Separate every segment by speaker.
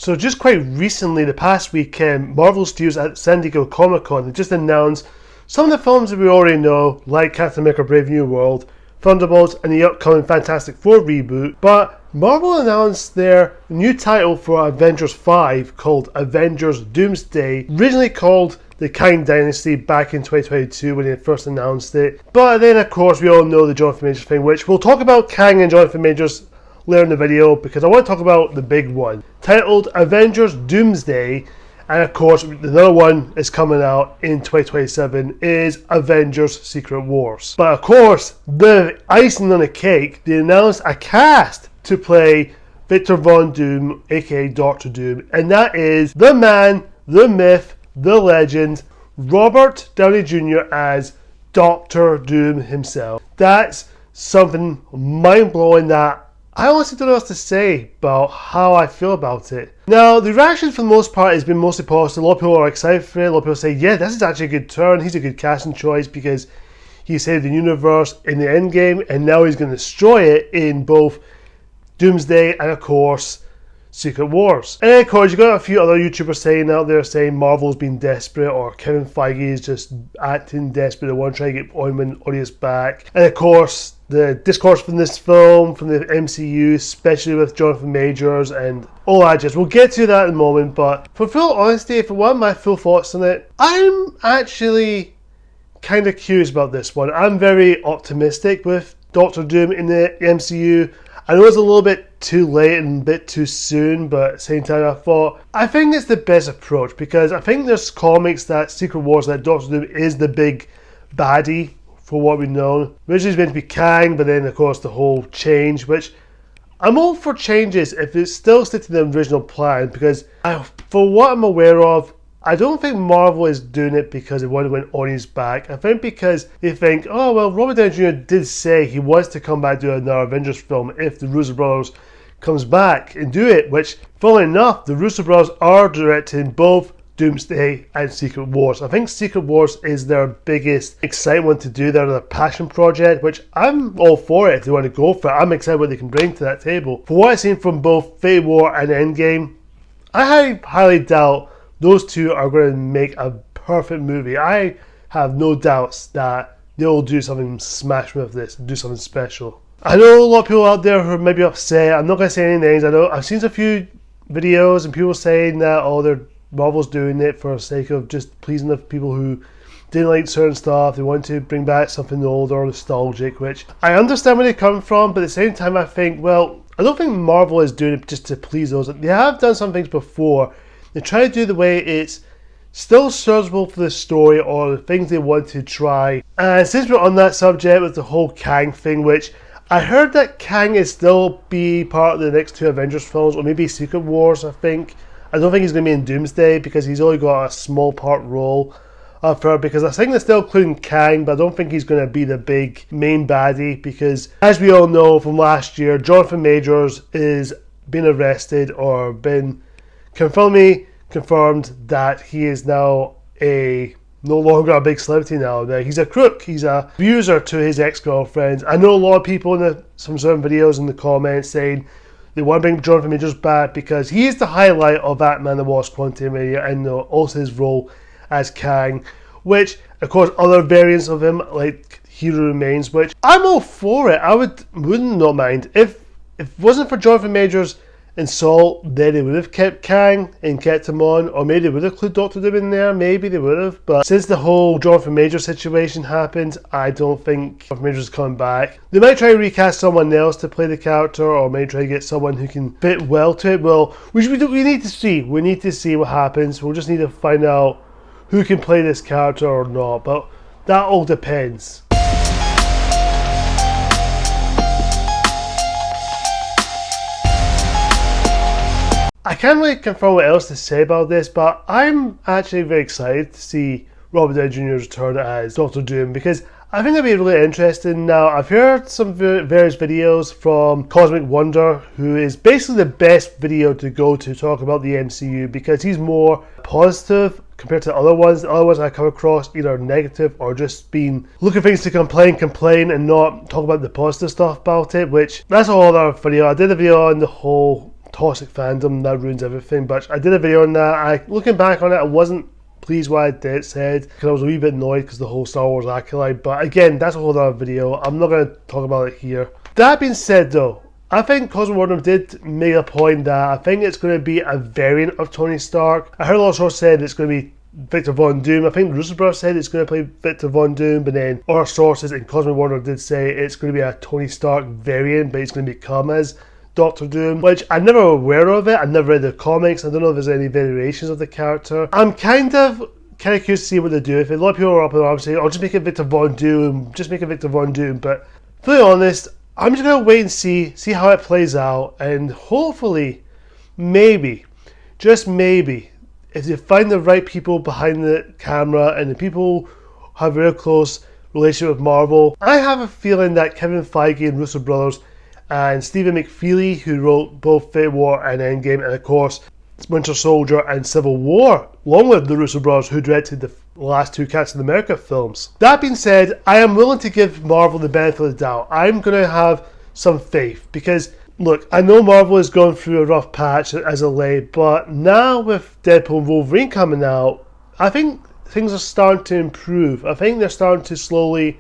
Speaker 1: So just quite recently, the past weekend, Marvel Studios at San Diego Comic-Con, they just announced some of the films that we already know, like Captain America Brave New World, Thunderbolts, and the upcoming Fantastic Four reboot. But Marvel announced their new title for Avengers 5 called Avengers Doomsday, originally called the Kang Dynasty back in 2022 when they first announced it. But then, of course, we all know the Jonathan Majors thing, which we'll talk about Kang and Jonathan Majors later in the video because I want to talk about the big one, titled Avengers Doomsday. And of course, another one is coming out in 2027 is Avengers Secret Wars. But of course, the icing on the cake, they announced a cast to play Victor Von Doom, aka Dr. Doom, and that is the man, the myth, the legend, Robert Downey Jr. as Dr. Doom himself. That's something mind-blowing that I honestly don't know what to say about how I feel about it. Now, the reaction for the most part has been mostly positive. A lot of people are excited for it. A lot of people say, yeah, this is actually a good turn. He's a good casting choice because he saved the universe in the Endgame and now he's going to destroy it in both Doomsday and, of course, Secret Wars. And, of course, you've got a few other YouTubers saying out there saying Marvel's been desperate or Kevin Feige is just acting desperate. They want to try to get audience back. And, of course, the discourse from this film, from the MCU, especially with Jonathan Majors and all that jazz. We'll get to that in a moment, but for full honesty, if I want my full thoughts on it, I'm actually kind of curious about this one. I'm very optimistic with Doctor Doom in the MCU. I know it's a little bit too late and a bit too soon, but at the same time I think it's the best approach because I think there's comics that Secret Wars that Doctor Doom is the big baddie for what we know. Originally it's meant to be Kang, but then of course the whole change, which I'm all for changes if it's still sticking to the original plan because for what I'm aware of, I don't think Marvel is doing it because they want to win audience back. I think because they think, oh well, Robert Downey Jr. did say he wants to come back to another Avengers film if the Russo brothers comes back and do it, which funnily enough, the Russo brothers are directing both Doomsday and Secret Wars. I think Secret Wars is their biggest excitement to do. They're their passion project, which I'm all for it if they want to go for it. I'm excited what they can bring to that table. For what I've seen from both Infinity War and Endgame, I highly doubt those two are going to make a perfect movie. I have no doubts that they'll do something smash with this, do something special. I know a lot of people out there who are maybe upset. I'm not going to say any names. I know I've seen a few videos and people saying that, oh, Marvel's doing it for the sake of just pleasing the people who didn't like certain stuff. They want to bring back something old or nostalgic, which I understand where they come from, but at the same time I think, well, I don't think Marvel is doing it just to please those. They have done some things before. They try to do the way it's still serviceable for the story or the things they want to try. And since we're on that subject with the whole Kang thing, which I heard that Kang is still be part of the next two Avengers films, or maybe Secret Wars, I think. I don't think he's going to be in Doomsday because he's only got a small part role because I think they're still including Kang, but I don't think he's going to be the big main baddie because, as we all know from last year, Jonathan Majors is being arrested or been confirmed that he is now no longer a big celebrity now. That he's a crook, he's a abuser to his ex-girlfriends. I know a lot of people in some certain videos in the comments saying they want to bring Jonathan Majors back because he is the highlight of Ant-Man and the Wasp: Quantumania and also his role as Kang, which of course other variants of him like Hero Remains, which I'm all for it. I wouldn't not mind if it wasn't for Jonathan Majors and Saul, then they would have kept Kang and kept him on, or maybe they would have included Doctor Doom in there, maybe they would have, but since the whole Jonathan Majors situation happened, I don't think Jonathan Majors is coming back. They might try to recast someone else to play the character, or maybe try to get someone who can fit well to it. Well, we need to see. We need to see what happens. We'll just need to find out who can play this character or not, but that all depends. I can't really confirm what else to say about this, but I'm actually very excited to see Robert Downey Jr.'s return as Dr. Doom because I think it'll be really interesting. Now, I've heard some various videos from Cosmic Wonder, who is basically the best video to go to talk about the MCU because he's more positive compared to other ones. The other ones I come across either negative or just been looking for things to complain and not talk about the positive stuff about it, which that's a whole other video. I did a video on the whole toxic fandom that ruins everything. But I did a video on that. Looking back on it, I wasn't pleased what it said because I was a wee bit annoyed because the whole Star Wars acolyte. But again, that's a whole other video. I'm not going to talk about it here. That being said, though, I think Cosmo Wardner did make a point that I think it's going to be a variant of Tony Stark. I heard a lot of sources said it's going to be Victor Von Doom. I think Russo Brothers said it's going to play Victor Von Doom, but then other sources and Cosmo Wardner did say it's going to be a Tony Stark variant, but it's going to become as Doctor Doom, which I'm never aware of it. I've never read the comics. I don't know if there's any variations of the character. I'm kind of curious to see what they do. If a lot of people are up in arms saying, "Oh, just make it Victor Von Doom, just make it Victor Von Doom," but to be honest, I'm just going to wait and see how it plays out, and hopefully, maybe, just maybe, if they find the right people behind the camera and the people have a real close relationship with Marvel, I have a feeling that Kevin Feige and Russo Brothers and Stephen McFeely, who wrote both Infinity War and Endgame, and of course Winter Soldier and Civil War, along with the Russo Brothers, who directed the last two Captain America films. That being said, I am willing to give Marvel the benefit of the doubt. I'm going to have some faith because, look, I know Marvel is going through a rough patch as of late, but now with Deadpool and Wolverine coming out, I think things are starting to improve. I think they're starting to slowly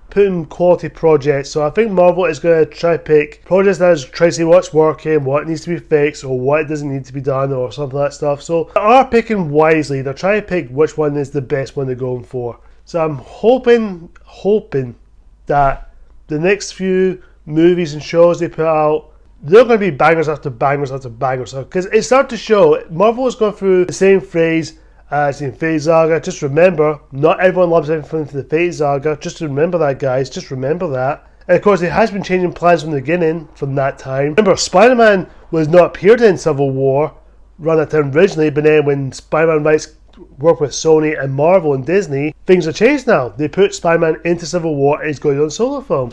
Speaker 1: put in quality projects. So I think Marvel is going to try to pick projects that is trying to see what's working, what needs to be fixed, or what doesn't need to be done, or something like that stuff. So they are picking wisely. They're trying to pick which one is the best one they're going for. So I'm hoping that the next few movies and shows they put out, they're going to be bangers after bangers after bangers. Because it started to show Marvel is going through the same phase as the Infinity Saga. Just remember, not everyone loves everything from the Infinity Saga. Just remember that, guys. Just remember that. And of course, it has been changing plans from the beginning, from that time. Remember, Spider-Man was not appeared in Civil War around that time originally, but then when Spider-Man rights work with Sony and Marvel and Disney, things have changed now. They put Spider-Man into Civil War and he's going on solo film.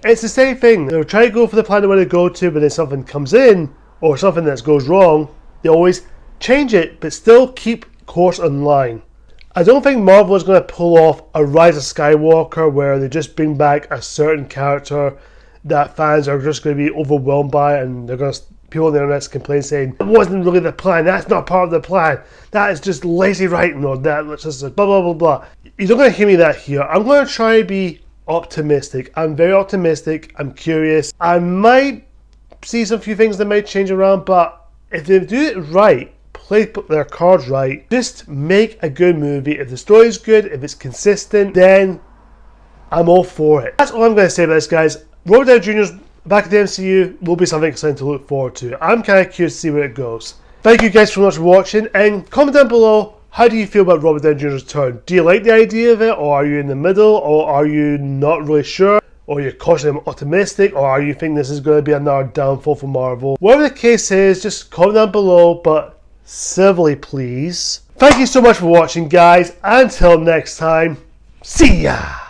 Speaker 1: It's the same thing. They'll try to go for the plan they want to go to, but then something comes in or something that goes wrong, they always change it, but still keep course in line. I don't think Marvel is going to pull off a Rise of Skywalker where they just bring back a certain character that fans are just going to be overwhelmed by, and they're going to, people on the internet complain saying it wasn't really the plan, that's not part of the plan, that is just lazy writing, or that's just blah blah blah blah. You're not going to hear me that here. I'm going to try to be optimistic. I'm very optimistic. I'm curious. I might see some few things that might change around, but if they do it right, play their cards right, just make a good movie. If the story is good, if it's consistent, then I'm all for it. That's all I'm going to say about this, guys. Robert Downey Jr.'s back at the MCU will be something exciting to look forward to. I'm kind of curious to see where it goes. Thank you guys so much for watching, and comment down below, how do you feel about Robert Downey Jr.'s return? Do you like the idea of it, or are you in the middle, or are you not really sure? Or you're cautiously optimistic, or are you think this is going to be another downfall for Marvel? Whatever the case is, just comment down below, but civilly please. Thank you so much for watching, guys. Until next time, see ya!